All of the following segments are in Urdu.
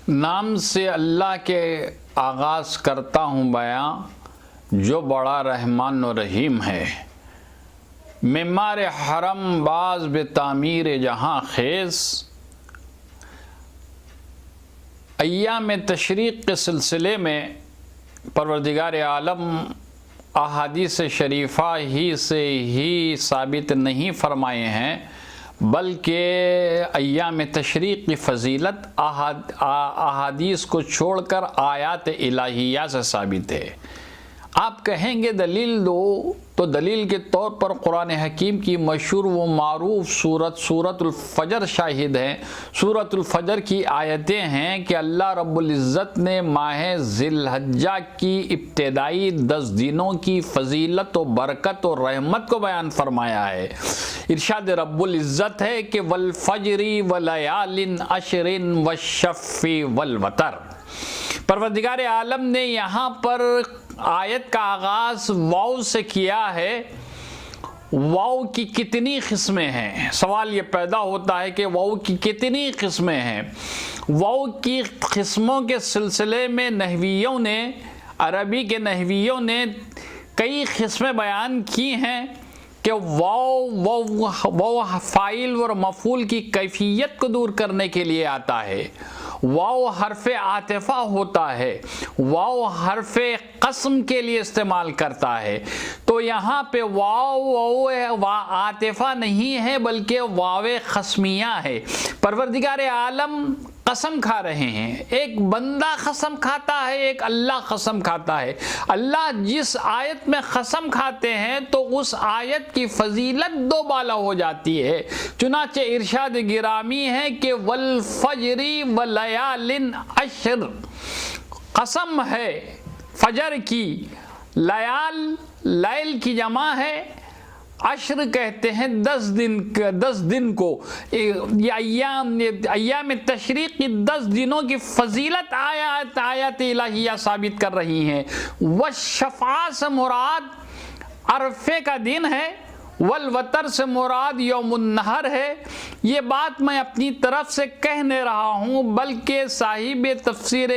نام سے اللہ کے آغاز کرتا ہوں بیاں، جو بڑا رحمان و رحیم ہے۔ معمار حرم باز بے تعمیر جہاں خیز، ایام تشریق کے سلسلے میں پروردگار عالم احادیث شریفہ ہی سے ہی ثابت نہیں فرمائے ہیں، بلکہ ایام تشریق کی فضیلت احادیث کو چھوڑ کر آیات الہیہ سے ثابت ہے۔ آپ کہیں گے دلیل دو، تو دلیل کے طور پر قرآن حکیم کی مشہور و معروف سورۃ الفجر شاہد ہے۔ سورۃ الفجر کی آیتیں ہیں کہ اللہ رب العزت نے ماہ ذی الحجہ کی ابتدائی 10 دنوں کی فضیلت و برکت و رحمت کو بیان فرمایا ہے۔ ارشاد رب العزت ہے کہ والفجر ولیال عشر والشفع والوتر۔ پروردگار عالم نے یہاں پر آیت کا آغاز واو سے کیا ہے۔ واو کی کتنی قسمیں ہیں؟ سوال یہ پیدا ہوتا ہے کہ واو کی کتنی قسمیں ہیں؟ واو کی قسموں کے سلسلے میں نحویوں نے، عربی کے نحویوں نے کئی قسمیں بیان کی ہیں کہ واو فاعل اور مفعول کی کیفیت کو دور کرنے کے لیے آتا ہے۔ واو حرف عاطفہ ہوتا ہے، واو حرف قسم کے لیے استعمال کرتا ہے۔ تو یہاں پہ واو عاطفہ نہیں ہے بلکہ واو قسمیہ ہے۔ پروردگار عالم قسم کھا رہے ہیں، ایک بندہ قسم کھاتا ہے، ایک اللہ قسم کھاتا ہے۔ اللہ جس آیت میں قسم کھاتے ہیں تو اس آیت کی فضیلت دو بالا ہو جاتی ہے۔ چنانچہ ارشاد گرامی ہے کہ والفجر ولیال عشر، قسم ہے فجر کی، لیل کی جمع ہے، عشر کہتے ہیں 10 دن کو۔ یہ ایام تشریق کی 10 دنوں کی فضیلت آیات الہیہ ثابت کر رہی ہیں۔ والشفع سے مراد عرفے کا دن ہے، والوتر سے مراد یوم النحر ہے۔ یہ بات میں اپنی طرف سے کہہ نہیں رہا ہوں بلکہ صاحب تفسیر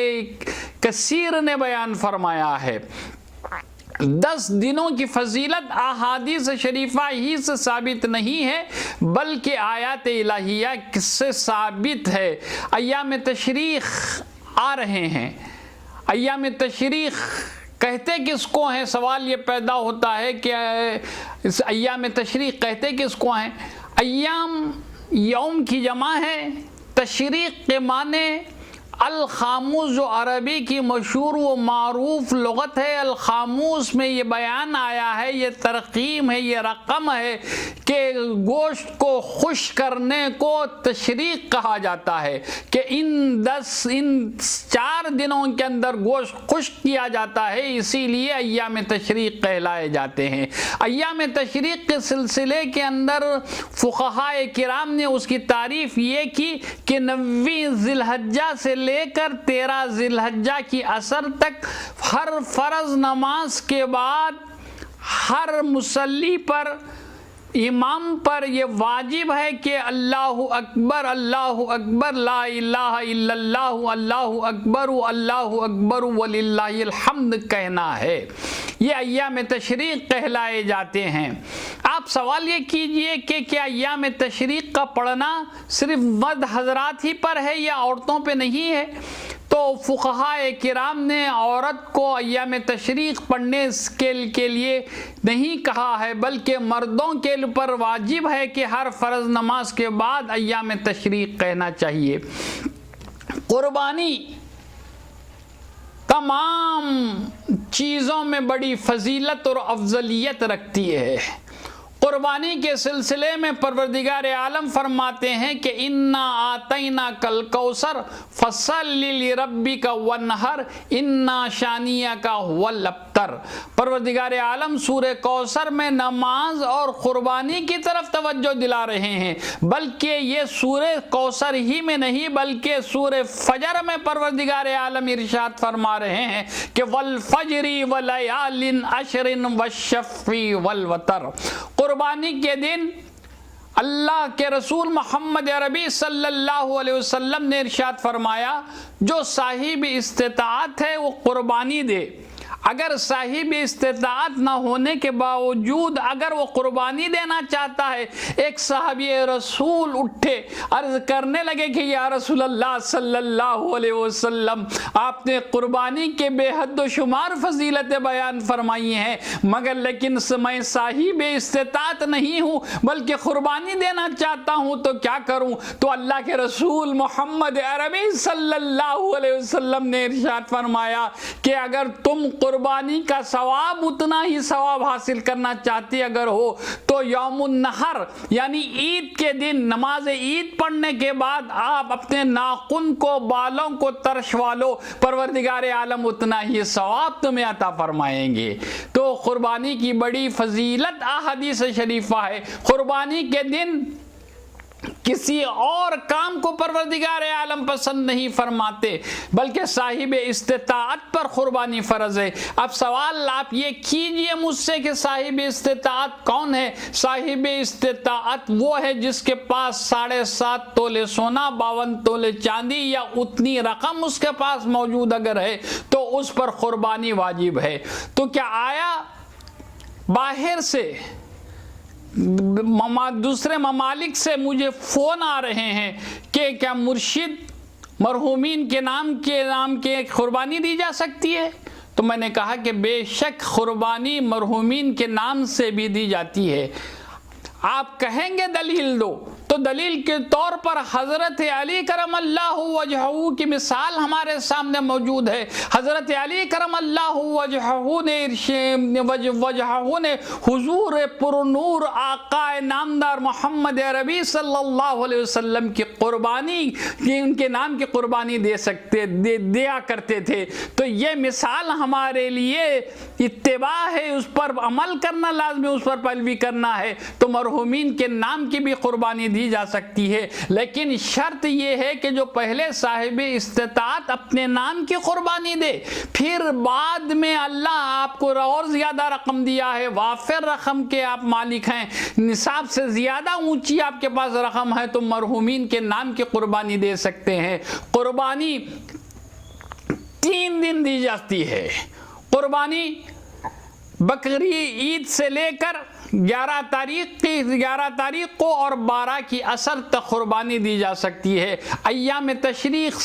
کثیر نے بیان فرمایا ہے۔ 10 دنوں کی فضیلت احادیث شریفہ ہی سے ثابت نہیں ہے بلکہ آیات الہیہ سے ثابت ہے۔ ایام تشریق آ رہے ہیں، ایام تشریق کہتے کس کو ہیں؟ سوال یہ پیدا ہوتا ہے کہ ایام تشریق کہتے کس کو ہیں؟ ایام یوم کی جمع ہے، تشریق کے معنی الخاموس جو عربی کی مشہور و معروف لغت ہے، الخاموس میں یہ بیان آیا ہے، یہ ترقیم ہے، یہ رقم ہے کہ گوشت کو خشک کرنے کو تشریق کہا جاتا ہے، کہ ان 4 دنوں کے اندر گوشت خشک کیا جاتا ہے، اسی لیے ایام تشریق کہلائے جاتے ہیں۔ ایام تشریق کے سلسلے کے اندر فقہائے کرام نے اس کی تعریف یہ کی کہ 9 ذی الحجہ سے لے کر 13 ذی الحجہ کی عصر تک ہر فرض نماز کے بعد ہر مصلی پر، امام پر یہ واجب ہے کہ اللہ اکبر لا الہ الا اللہ، اللہ اکبر وللہ الحمد کہنا ہے۔ یہ ایام تشریق کہلائے جاتے ہیں۔ آپ سوال یہ کیجئے کہ کیا ایام تشریق کا پڑھنا صرف مرد حضرات ہی پر ہے یا عورتوں پہ نہیں ہے؟ تو فقہائے کرام نے عورت کو ایام تشریق پڑھنے کے لیے نہیں کہا ہے بلکہ مردوں کے اوپر واجب ہے کہ ہر فرض نماز کے بعد ایام تشریق کہنا چاہیے۔ قربانی تمام چیزوں میں بڑی فضیلت اور افضلیت رکھتی ہے۔ قربانی کے سلسلے میں پروردگار عالم فرماتے ہیں کہ انا آتیناک الکوثر فصل لربک وانحر انا شانیک هو الابتر۔ پروردگار عالم سورہ کوثر میں نماز اور قربانی کی طرف توجہ دلا رہے ہیں، بلکہ یہ سورہ کوثر ہی میں نہیں بلکہ سورہ فجر میں پروردگار عالم ارشاد فرما رہے ہیں کہ والفجر ولیال عشر والشفع والوتر۔ قربانی کے دن اللہ کے رسول محمد عربی صلی اللہ علیہ وسلم نے ارشاد فرمایا جو صاحب استطاعت ہے وہ قربانی دے. اگر صاحب استطاعت نہ ہونے کے باوجود اگر وہ قربانی دینا چاہتا ہے، ایک صحابی رسول اٹھے عرض کرنے لگے کہ یا رسول اللہ صلی اللہ علیہ وسلم، آپ نے قربانی کے بے حد و شمار فضیلتیں بیان فرمائی ہیں، مگر لیکن میں صاحب استطاعت نہیں ہوں بلکہ قربانی دینا چاہتا ہوں، تو کیا کروں؟ تو اللہ کے رسول محمد عربی صلی اللہ علیہ وسلم نے ارشاد فرمایا کہ اگر تم قربانی کا ثواب اتنا ہی ثواب حاصل کرنا چاہتی اگر ہو تو یوم النحر یعنی عید کے دن نماز عید پڑھنے کے بعد آپ اپنے ناخن کو، بالوں کو ترشوا لو، پروردگار عالم اتنا ہی ثواب تمہیں عطا فرمائیں گے. تو قربانی کی بڑی فضیلت احادیث شریفہ ہے. قربانی کے دن کسی اور کام کو پروردگار عالم پسند نہیں فرماتے بلکہ صاحب استطاعت پر قربانی فرض ہے. اب سوال آپ یہ کیجئے مجھ سے کہ صاحب استطاعت کون ہے؟ صاحب استطاعت وہ ہے جس کے پاس 7.5 تولے سونا، 52 تولے چاندی یا اتنی رقم اس کے پاس موجود اگر ہے تو اس پر قربانی واجب ہے. تو کیا آیا باہر سے دوسرے ممالک سے مجھے فون آ رہے ہیں کہ کیا مرشد مرحومین کے نام کے قربانی دی جا سکتی ہے؟ تو میں نے کہا کہ بے شک قربانی مرحومین کے نام سے بھی دی جاتی ہے. آپ کہیں گے دلیل دو، تو دلیل کے طور پر حضرت علی کرم اللہ وجہہ کی مثال ہمارے سامنے موجود ہے. حضرت علی کرم اللہ وجہہ نے حضور پرنور آقا نامدار محمد عربی صلی اللہ علیہ وسلم کی قربانی، ان کے نام کی قربانی دیا کرتے تھے. تو یہ مثال ہمارے لیے اتباع ہے، اس پر عمل کرنا لازمی، اس پر پیروی کرنا ہے. تو مرحومین کے نام کی بھی قربانی دی جا سکتی ہے، لیکن شرط یہ ہے کہ جو پہلے صاحب استطاعت اپنے نام کی قربانی دے، پھر بعد میں اللہ آپ کو اور زیادہ رقم دیا ہے، وافر رقم کے آپ مالک ہیں، نصاب سے زیادہ اونچی آپ کے پاس رقم ہے، تو مرحومین کے نام کی قربانی دے سکتے ہیں. قربانی 3 دن دی جاتی ہے. قربانی بقری عید سے لے کر 11 تاریخ کو اور 12 کی عصر تک قربانی دی جا سکتی ہے. ایام تشریق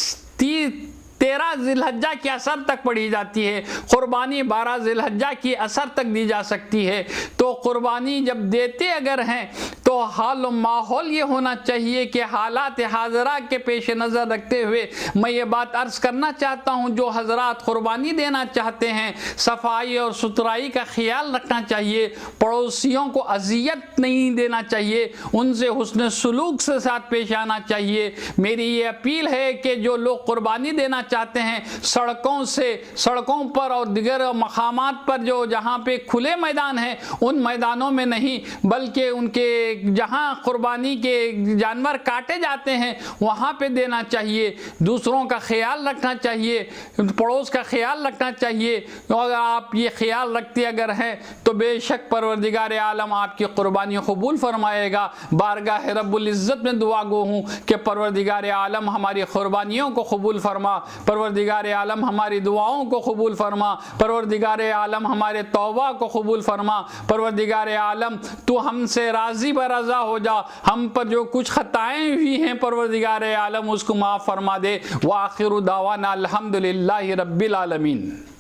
13 ذی الحجہ کی عصر تک پڑھی جاتی ہے. قربانی 12 ذی الحجہ کی عصر تک دی جا سکتی ہے. تو قربانی جب دیتے اگر ہیں تو حال و ماحول یہ ہونا چاہیے کہ حالات حاضرہ کے پیش نظر رکھتے ہوئے میں یہ بات عرض کرنا چاہتا ہوں، جو حضرات قربانی دینا چاہتے ہیں صفائی اور ستھرائی کا خیال رکھنا چاہیے، پڑوسیوں کو اذیت نہیں دینا چاہیے، ان سے حسن سلوک سے ساتھ پیش آنا چاہیے. میری یہ اپیل ہے کہ جو لوگ قربانی دینا چاہتے ہیں سڑکوں پر اور دیگر مقامات پر جہاں پہ کھلے میدان ہیں ان میدانوں میں نہیں بلکہ ان کے جہاں قربانی کے جانور کاٹے جاتے ہیں وہاں پہ دینا چاہیے. دوسروں کا خیال رکھنا چاہیے، پڑوس کا خیال رکھنا چاہیے. اگر آپ یہ خیال رکھتے اگر ہیں تو بے شک پروردگار عالم آپ کی قربانی قبول فرمائے گا. بارگاہ رب العزت میں دعا گو ہوں کہ پروردگار عالم ہماری قربانیوں کو قبول فرما، پروردگار عالم ہماری دعاؤں کو قبول فرما، پروردگار عالم ہمارے توبہ کو قبول فرما. پروردگار عالم تو ہم سے راضی برضا ہو جا، ہم پر جو کچھ خطائیں ہوئی ہیں پروردگار عالم اس کو معاف فرما دے. وآخر دعوانا الحمدللہ رب العالمین.